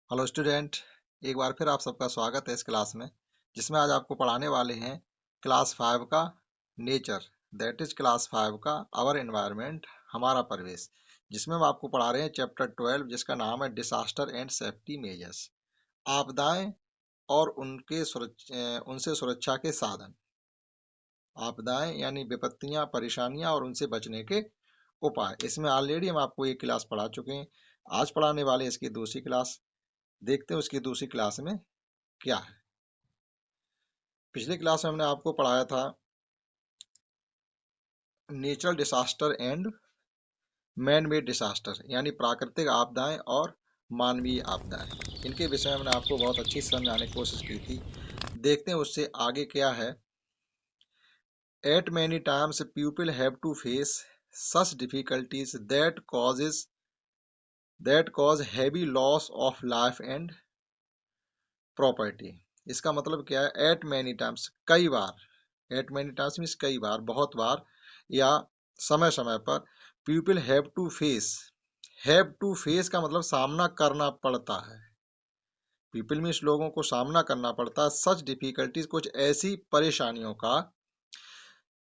Hello student. एक बार फिर आप सबका स्वागत है इस क्लास में, जिसमें आज आपको पढ़ाने वाले हैं क्लास 5 का नेचर, दैट इज क्लास 5 का आवर एनवायरनमेंट, हमारा परिवेश, जिसमें हम आपको पढ़ा रहे हैं चैप्टर 12 जिसका नाम है डिसास्टर एंड सेफ्टी मेजर्स, आपदाएं और उनसे सुरक्षा के साधन। आपदाएं यानी विपत्तियां, परेशानियां और उनसे बचने के उपाय। इसमें ऑलरेडी हम आपको एक क्लास पढ़ा चुके हैं। आज पढ़ाने वाले इसकी दूसरी क्लास। देखते हैं उसकी दूसरी क्लास में क्या है। पिछली क्लास में हमने आपको पढ़ाया था natural disaster and man made disaster, यानी प्राकृतिक आपदाएं और मानवीय आपदाएं। इनके विषय में हमने आपको बहुत अच्छी से समझाने की कोशिश की थी। देखते हैं उससे आगे क्या है। At many times people have to face such difficulties that cause heavy loss of life and property। इसका मतलब क्या है? At many times, कई बार। At many times मीन्स कई बार, बहुत बार, या समय समय पर। People have to face का मतलब सामना करना पड़ता है। People मीन्स लोगों को सामना करना पड़ता है। Such difficulties कुछ ऐसी परेशानियों का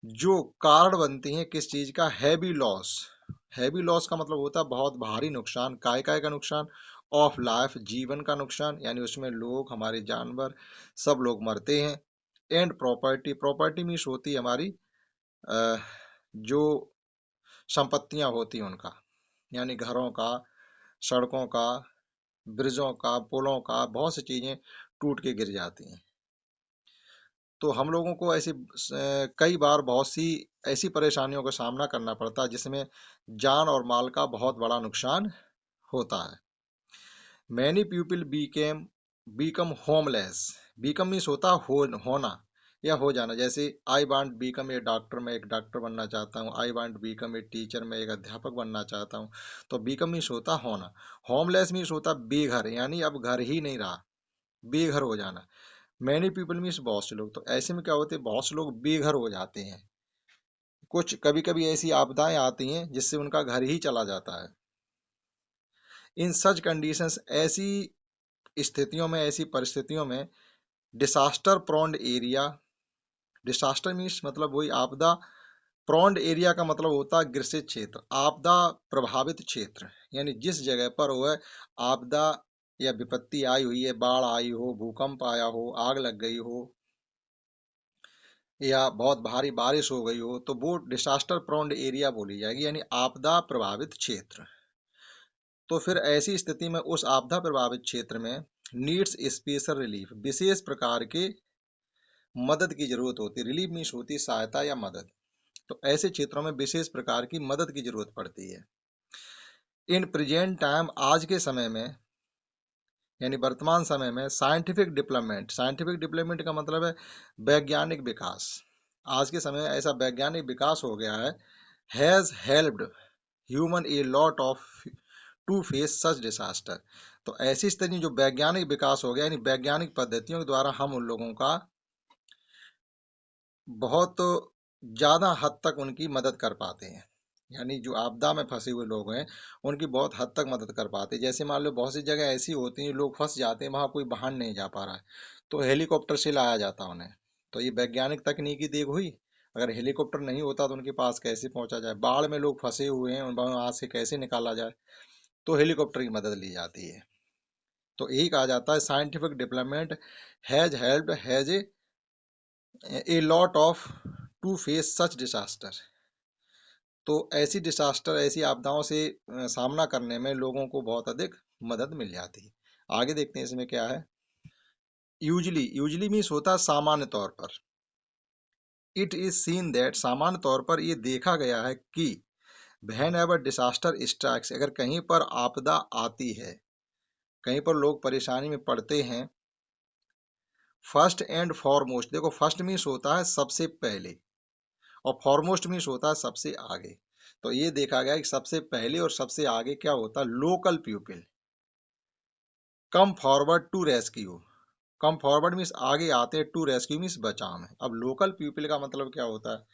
जो कारण बनती हैं किस चीज का? Heavy loss. हैवी लॉस का मतलब होता है बहुत भारी नुकसान। काय काय का नुकसान? ऑफ लाइफ, जीवन का नुकसान, यानी उसमें लोग, हमारे जानवर, सब लोग मरते हैं। एंड प्रॉपर्टी, प्रॉपर्टी मीन्स होती है हमारी जो संपत्तियां होती हैं उनका, यानी घरों का, सड़कों का, ब्रिजों का, पुलों का, बहुत सी चीजें टूट के गिर जाती हैं। तो हम लोगों को ऐसी कई बार बहुत सी ऐसी परेशानियों का सामना करना पड़ता है जिसमें जान और माल का बहुत बड़ा नुकसान होता है। Many people become homeless. Become means होता होना या हो जाना। जैसे I want become a doctor, मैं एक डॉक्टर बनना चाहता हूँ। I want become a teacher, मैं एक अध्यापक बनना चाहता हूँ। तो बीकम मीन्स होता होना। होमलेस मीन्स होता बेघर, यानी अब घर ही नहीं रहा, बेघर हो जाना। मैनी पीपल मीन्स बहुत से लोग। तो ऐसे में क्या होते हैं? बहुत से लोग बेघर हो जाते हैं। कुछ कभी कभी ऐसी आपदाएं आती हैं जिससे उनका घर ही चला जाता है। इन सच कंडीशंस, ऐसी स्थितियों में, ऐसी परिस्थितियों में, डिसास्टर प्रोन्ड एरिया, डिसास्टर मीन्स मतलब वही आपदा, प्रोन्ड एरिया का मतलब होता है ग्रसित क्षेत्र, आपदा प्रभावित क्षेत्र, यानी जिस जगह पर वह आपदा या विपत्ति आई हुई है, बाढ़ आई हो, भूकंप आया हो, आग लग गई हो, या बहुत भारी बारिश हो गई हो, तो वो डिसास्टर प्रोन्ड एरिया बोली जाएगी, यानी आपदा प्रभावित क्षेत्र। तो फिर ऐसी स्थिति में उस आपदा प्रभावित क्षेत्र में नीड्स स्पेशल रिलीफ, विशेष प्रकार के मदद की जरूरत होती है। रिलीफ मीन्स होती है सहायता या मदद। तो ऐसे क्षेत्रों में विशेष प्रकार की मदद की जरूरत पड़ती है। इन प्रेजेंट टाइम, आज के समय में, यानी वर्तमान समय में, साइंटिफिक डेवलपमेंट का मतलब है वैज्ञानिक विकास। आज के समय में ऐसा वैज्ञानिक विकास हो गया है, has helped human a lot of to face such disaster. तो ऐसी स्थिति जो वैज्ञानिक विकास हो गया, यानी वैज्ञानिक पद्धतियों के द्वारा हम उन लोगों का बहुत ज्यादा हद तक उनकी मदद कर पाते हैं। यानी जो आपदा में फंसे हुए लोग हैं उनकी बहुत हद तक मदद कर पाते हैं। जैसे मान लो बहुत सी जगह ऐसी होती हैं लोग फंस जाते हैं, वहां कोई बाहर नहीं जा पा रहा है, तो हेलीकॉप्टर से लाया जाता है उन्हें। तो ये वैज्ञानिक तकनीकी देख हुई। अगर हेलीकॉप्टर नहीं होता तो उनके पास कैसे पहुंचा जाए? बाढ़ में लोग फंसे हुए हैं, वहां से कैसे निकाला जाए? तो हेलीकॉप्टर की मदद ली जाती है। तो यही कहा जाता है scientific development has a lot of to face such disaster. तो ऐसी डिसास्टर, ऐसी आपदाओं से सामना करने में लोगों को बहुत अधिक मदद मिल जाती है। आगे देखते हैं इसमें क्या है। यूजली मीन्स होता है सामान्य तौर पर। इट इज सीन दैट, सामान्य तौर पर ये देखा गया है कि व्हेन एवर डिसास्टर स्ट्राइक्स, अगर कहीं पर आपदा आती है, कहीं पर लोग परेशानी में पड़ते हैं, फर्स्ट एंड फॉरमोस्ट, देखो फर्स्ट मीन्स होता है सबसे पहले, और फॉरमोस्ट मीन्स होता है सबसे आगे। तो ये देखा गया कि सबसे पहले और सबसे आगे क्या होता है? Local people come forward to rescue. Come forward means आगे आते हैं, टू रेस्क्यू मीन्स बचाव में। अब लोकल पीपल का मतलब क्या होता है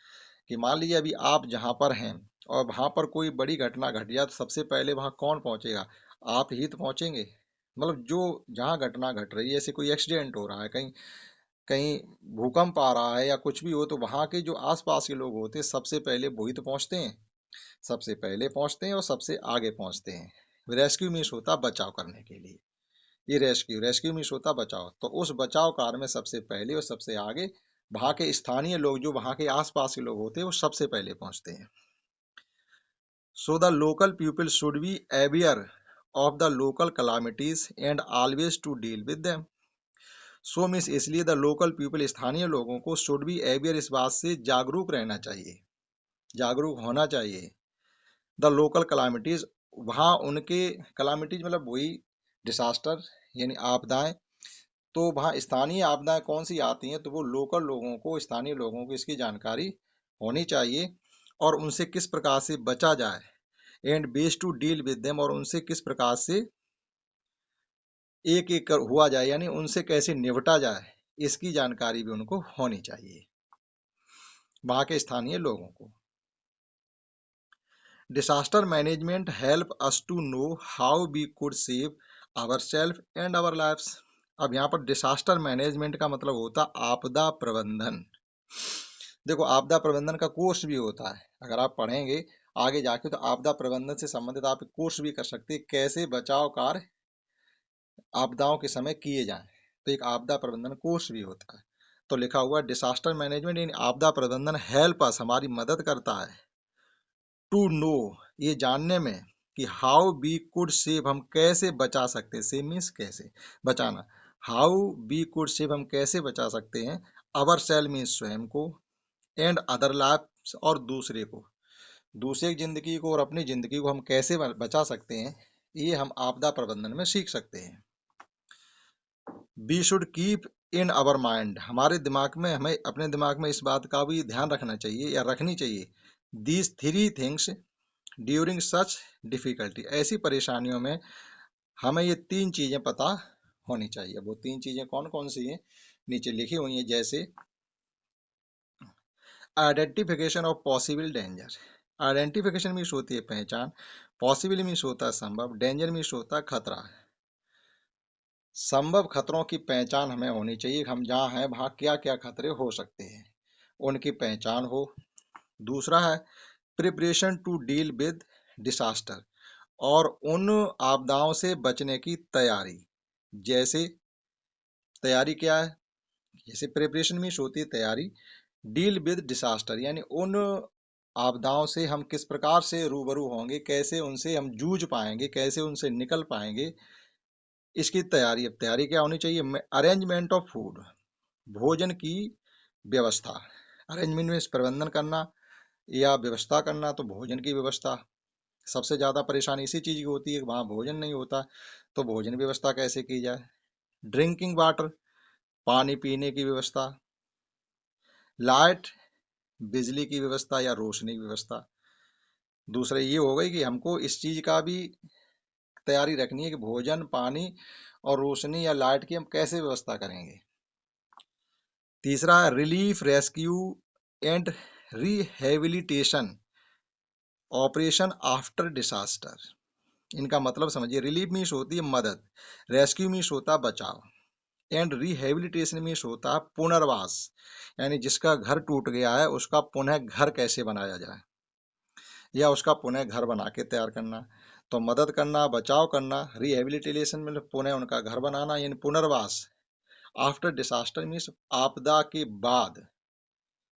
कि मान लीजिए अभी आप जहां पर हैं और वहां पर कोई बड़ी घटना घट जाए, तो सबसे पहले वहां कौन पहुंचेगा? आप ही तो पहुंचेंगे मतलब जो जहाँ घटना घट रही है, जैसे कोई एक्सीडेंट हो रहा है, कहीं कहीं भूकंप आ रहा है या कुछ भी हो, तो वहाँ के जो आसपास के लोग होते हैं सबसे पहले वही तो पहुँचते हैं, सबसे पहले पहुँचते हैं और सबसे आगे पहुँचते हैं। रेस्क्यू मीन्स होता है बचाव करने के लिए। ये रेस्क्यू रेस्क्यू मीन्स होता है बचाव, तो उस बचाव कार्य में सबसे पहले और सबसे आगे वहाँ के स्थानीय लोग, जो वहाँ के आसपास के लोग होते हैं, वो सबसे पहले पहुँचते हैं। So the local people should be aware of the local calamities and always to deal with them. So means इसलिए द लोकल पीपल, स्थानीय लोगों को, शुड बी अवेयर, इस बात से जागरूक रहना चाहिए, जागरूक होना चाहिए। द लोकल कलामिटीज, वहाँ उनके, कलामिटीज मतलब वही डिसास्टर यानी आपदाएं, तो वहाँ स्थानीय आपदाएं कौन सी आती हैं, तो वो लोकल लोगों को, स्थानीय लोगों को इसकी जानकारी होनी चाहिए और उनसे किस प्रकार से बचा जाए, and base to deal with them, और उनसे किस प्रकार से एक एक कर हुआ जाए, यानी उनसे कैसे निपटा जाए, इसकी जानकारी भी उनको होनी चाहिए, वहाँ के स्थानीय लोगों को। Disaster management help us to know how we could save our self and our lifes. अब यहाँ पर डिसास्टर मैनेजमेंट का मतलब होता है आपदा प्रबंधन। देखो, आपदा प्रबंधन का कोर्स भी होता है, अगर आप पढ़ेंगे आगे जाके तो आपदा प्रबंधन से संबंधित आप कोर्स भी कर सकते हैं, कैसे बचाव कार्य आपदाओं के समय किए जाएं, तो एक आपदा प्रबंधन कोर्स भी होता है। तो लिखा हुआ डिसास्टर मैनेजमेंट इन आपदा प्रबंधन हेल्प अस, हमारी मदद करता है, टू नो, ये जानने में, कि हाउ बी कुड सेव, हम कैसे बचा सकते हैं, सेव मीन्स कैसे, बचाना, हाउ बी कुड सेव, हम कैसे बचा सकते हैं, अवर सेल्फ मीन्स स्वयं को, एंड अदर लाइफ, और दूसरे को, दूसरे की जिंदगी को और अपनी जिंदगी को हम कैसे बचा सकते हैं, ये हम आपदा प्रबंधन में सीख सकते हैं। We should keep in our mind, हमारे दिमाग में, हमें अपने दिमाग में इस बात का भी ध्यान रखना चाहिए या रखनी चाहिए, these three things during such difficulty, ऐसी परेशानियों में हमें ये तीन चीजें पता होनी चाहिए। वो तीन चीजें कौन कौन सी हैं, नीचे लिखी हुई हैं, जैसे identification of possible danger. Identification means होती है पहचान, पॉसिबल मीन्स होता है संभव, डेंजर मीन्स होता है खतरा। संभव खतरों की पहचान हमें होनी चाहिए, हम जहाँ हैं वहाँ क्या क्या खतरे हो सकते हैं, उनकी पहचान हो। दूसरा है preparation to deal with disaster, और उन आपदाओं से बचने की तैयारी। जैसे तैयारी क्या है, जैसे प्रिपरेशन मीन्स होती है तैयारी, डील विद डिसास्टर यानी उन आपदाओं से हम किस प्रकार से रूबरू होंगे, कैसे उनसे हम जूझ पाएंगे, कैसे उनसे निकल पाएंगे, इसकी तैयारी। अब तैयारी क्या होनी चाहिए, अरेंजमेंट ऑफ फूड, भोजन की व्यवस्था। अरेंजमेंट में प्रबंधन करना या व्यवस्था करना, तो भोजन की व्यवस्था। सबसे ज़्यादा परेशानी इसी चीज़ की होती है कि वहाँ भोजन नहीं होता, तो भोजन व्यवस्था कैसे की जाए। ड्रिंकिंग वाटर, पानी पीने की व्यवस्था। लाइट, बिजली की व्यवस्था या रोशनी की व्यवस्था। दूसरा ये हो गई कि हमको इस चीज़ का भी तैयारी रखनी है कि भोजन, पानी और रोशनी या लाइट की हम कैसे व्यवस्था करेंगे। तीसरा है relief, rescue and rehabilitation operation after disaster. इनका मतलब समझिए, रिलीफ मीन्स होती है मदद, रेस्क्यू मीन्स होता है बचाव, एंड रिहेबिलिटेशन मीन्स होता है पुनर्वास, यानी जिसका घर टूट गया है उसका पुनः घर कैसे बनाया जाए या उसका पुनः घर बना के तैयार करना। तो मदद करना, बचाव करना, रिहेबिलिटेशन में पुनः उनका घर बनाना यानी पुनर्वास। आफ्टर डिसास्टर मीन्स आपदा के बाद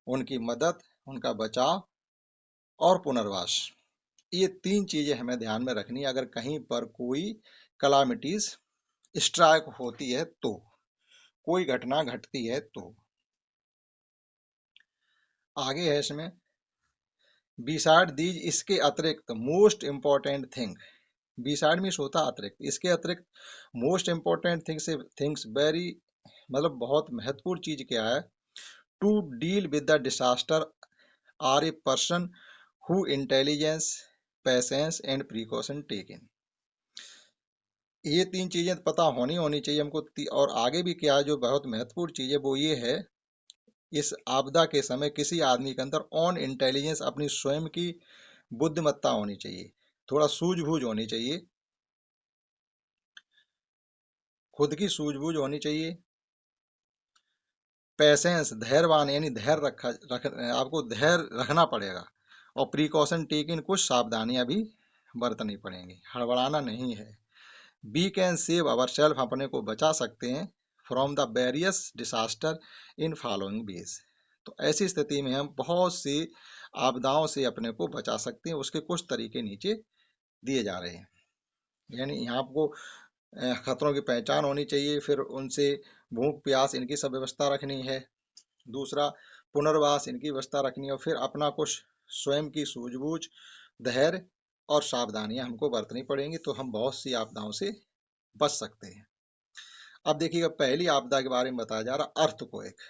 उनकी मदद, उनका बचाव और पुनर्वास। ये तीन चीजें हमें ध्यान में रखनी है अगर कहीं पर कोई कलामिटीज स्ट्राइक होती है, तो कोई घटना घटती है तो। आगे है इसमें, बिसाइड दीज, इसके अतिरिक्त, most important thing, besides means होता अतिरिक्त, इसके अतिरिक्त most important things, things very, मतलब बहुत महत्वपूर्ण चीज क्या है, to deal with the disaster are a person who intelligence, patience and precaution taken. ये तीन चीजें पता होनी होनी चाहिए हमको। और आगे भी क्या है जो बहुत महत्वपूर्ण चीज है वो ये है, इस आपदा के समय किसी आदमी के अंदर ऑन इंटेलिजेंस, अपनी स्वयं की बुद्धिमत्ता होनी चाहिए, थोड़ा सूझबूझ होनी चाहिए। खुद की सूझबूझ होनी चाहिए। पेशेंस, धैर्यवान यानी आपको धैर्य रखना पड़ेगा। और प्रिकॉशन टेकिन, कुछ सावधानियां भी बरतनी पड़ेंगी, हड़बड़ाना नहीं है। We can save our self, अपने को बचा सकते हैं from the various disaster in following ways. तो ऐसी स्थिति में हम बहुत सी आपदाओं से अपने को बचा सकते हैं, उसके कुछ तरीके नीचे दिए जा रहे हैं। यानी यहाँ आपको खतरों की पहचान होनी चाहिए, फिर उनसे भूख प्यास इनकी सब व्यवस्था रखनी है। दूसरा, पुनर्वास इनकी व्यवस्था रखनी है। और फिर अपना कुछ स्वयं की सूझबूझ, धैर्य और सावधानियां हमको बरतनी पड़ेंगी, तो हम बहुत सी आपदाओं से बच सकते हैं। अब देखिएगा, पहली आपदा के बारे में बताया जा रहा, अर्थक्वेक।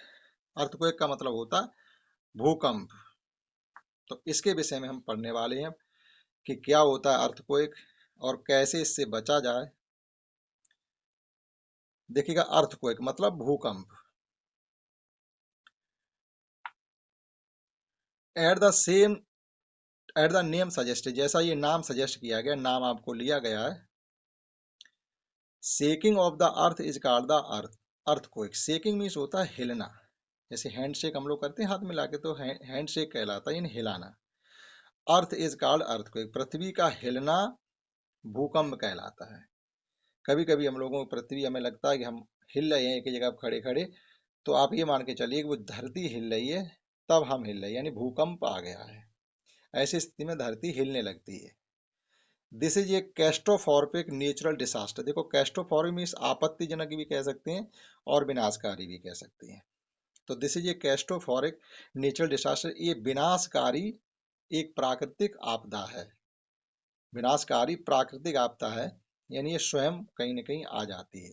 अर्थक्वेक का मतलब होता है भूकंप। तो इसके विषय में हम पढ़ने वाले हैं कि क्या होता है अर्थक्वेक और कैसे इससे बचा जाए। देखिएगा, अर्थक्वेक मतलब भूकंप। At the same at the name suggest, जैसा ये नाम सजेस्ट किया गया, नाम आपको लिया गया है, shaking of the earth is called the earthquake. Shaking means होता है हिलना, जैसे हैंड शेक हम लोग करते हैं हाथ मिला के, तो हैंड शेक कहलाता है, यानी हिलाना। अर्थ इज कॉल्ड अर्थक्वेक, पृथ्वी का हिलना भूकंप कहलाता है। कभी कभी हम लोगों को पृथ्वी, हमें लगता है कि हम हिल रहे हैं एक ही जगह खड़े खड़े, तो आप ये मान के चलिए कि वो धरती हिल रही है, तब हम हिल रहे हैं, यानी भूकंप आ गया है। ऐसी स्थिति में धरती हिलने लगती है। This is a catastrophic natural disaster. देखो, कैस्ट्रोफॉर्मिक मीन्स आपत्तिजनक भी कह सकते हैं और विनाशकारी भी कह सकते हैं। तो this is a catastrophic natural disaster, ये विनाशकारी एक प्राकृतिक आपदा है। विनाशकारी प्राकृतिक आपदा है, यानी ये स्वयं कहीं न कहीं आ जाती है।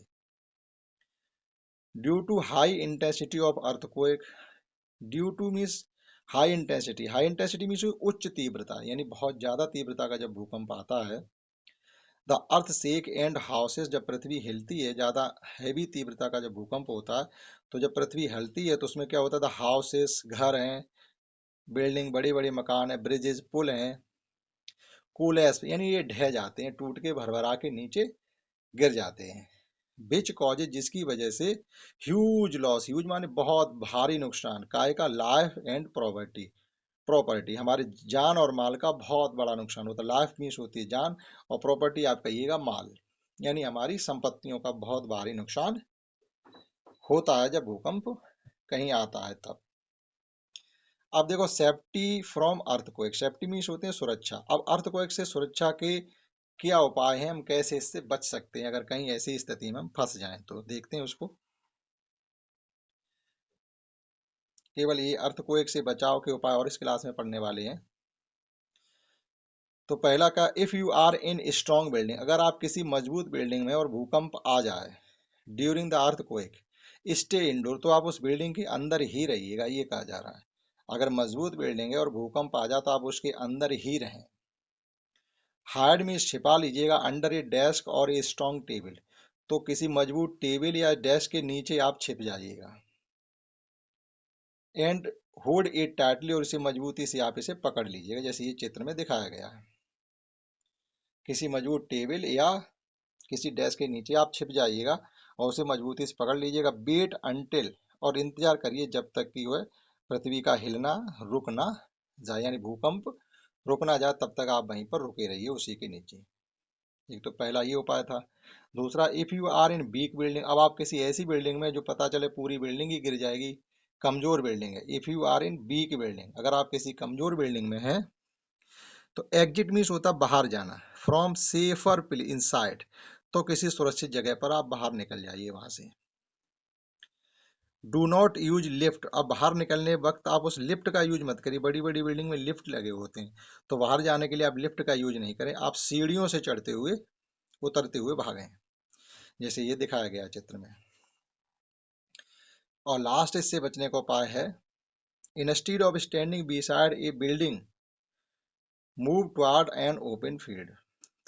Due to high intensity of earthquake, due to means high intensity, high intensity means उच्च तीव्रता, यानी बहुत ज्यादा तीव्रता का जब भूकंप आता है। The earth shake and houses, जब पृथ्वी हिलती है, ज्यादा हैवी तीव्रता का जब भूकंप होता है, तो जब पृथ्वी हिलती है तो उसमें क्या होता है, द हाउसेस, घर हैं, बिल्डिंग, बड़ी बड़ी मकान है, ब्रिजेस, पुल हैं, कूलेस यानी ये ढह जाते हैं, टूट के भरभरा के नीचे गिर जाते हैं। बिच कॉजेज, जिसकी वजह से ह्यूज लॉस, ह्यूज माने बहुत भारी नुकसान, काय का, लाइफ एंड प्रॉपर्टी, प्रॉपर्टी हमारे जान और माल का बहुत बड़ा नुकसान होता है। लाइफ मीन्स होती है जान, और प्रॉपर्टी आप कहिएगा माल, यानी हमारी संपत्तियों का बहुत भारी नुकसान होता है जब भूकंप कहीं आता है तब। अब देखो, safety from earthquake, safety means होते हैं सुरक्षा। अब अर्थक्वेक से सुरक्षा के क्या उपाय हैं, हम कैसे इससे बच सकते हैं अगर कहीं ऐसी स्थिति में हम फंस जाएं, तो देखते हैं उसको। केवल ये अर्थक्वेक से बचाव के उपाय और इस क्लास में पढ़ने वाले हैं। तो पहला का, if you are in strong building, अगर आप किसी मजबूत बिल्डिंग में और भूकंप आ जाए during the earthquake, stay indoor, तो आप उस बिल्डिंग के अंदर ही रहिएगा, ये कहा जा रहा है। अगर मजबूत बिल्डिंग है और भूकंप आ जाए तो आप उसके अंदर ही रहें। हाइड में छिपा लीजिएगा, अंडर ए डेस्क और ए स्ट्रॉन्ग टेबल, तो किसी मजबूत टेबल या डेस्क के नीचे आप छिप जाइएगा। एंड होल्ड इट टाइटली, और इसे मजबूती से आप इसे पकड़ लीजिएगा, जैसे ये चित्र में दिखाया गया है। किसी मजबूत टेबल या किसी डेस्क के नीचे आप छिप जाइएगा और उसे मजबूती से पकड़ लीजिएगा। वेट अंटिल, और इंतजार करिए जब तक कि वह पृथ्वी का हिलना रुक ना जाए, यानी भूकंप रुक ना जाए, तब तक आप वहीं पर रुके रहिए उसी के नीचे। एक तो पहला ये उपाय था। दूसरा, if you are in weak building, अब आप किसी ऐसी बिल्डिंग में जो पता चले पूरी बिल्डिंग ही गिर जाएगी, कमजोर बिल्डिंग है। If you are in weak building, अगर आप किसी कमजोर बिल्डिंग में हैं, तो एग्जिट मीन्स होता बाहर जाना, फ्रॉम सेफर इनसाइड, तो किसी सुरक्षित जगह पर आप बाहर निकल जाइए वहां से। डू नॉट यूज लिफ्ट, अब बाहर निकलने वक्त आप उस लिफ्ट का यूज मत करिए, बड़ी बड़ी बिल्डिंग में लिफ्ट लगे होते हैं, तो बाहर जाने के लिए आप लिफ्ट का यूज नहीं करें, आप सीढ़ियों से चढ़ते हुए उतरते हुए भागें, जैसे ये दिखाया गया चित्र में। और लास्ट इससे बचने का उपाय है, instead of standing beside A building, move toward an open field,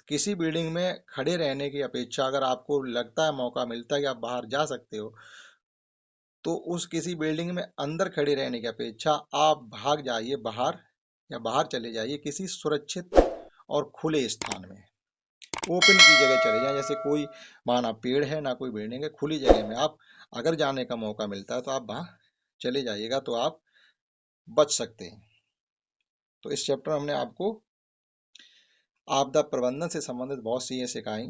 किसी बिल्डिंग में खड़े रहने की अपेक्षा, अगर आपको लगता है मौका मिलता है कि आप बाहर जा सकते हो, तो उस किसी बिल्डिंग में अंदर खड़े रहने की अपेक्षा आप भाग जाइए बाहर, या बाहर चले जाइए किसी सुरक्षित और खुले स्थान में। ओपन की जगह चले जाएं, जैसे कोई माना पेड़ है ना कोई बिल्डिंग है, खुली जगह में आप अगर जाने का मौका मिलता है तो आप वहां चले जाइएगा, तो आप बच सकते हैं। तो इस चैप्टर में हमने आपको आपदा प्रबंधन से संबंधित बहुत सी ये सिखाई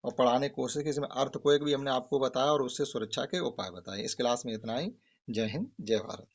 और पढ़ाने की कोशिश की। इसमें अर्थक्वेक भी हमने आपको बताया और उससे सुरक्षा के उपाय बताए। इस क्लास में इतना ही। जय हिंद, जय भारत।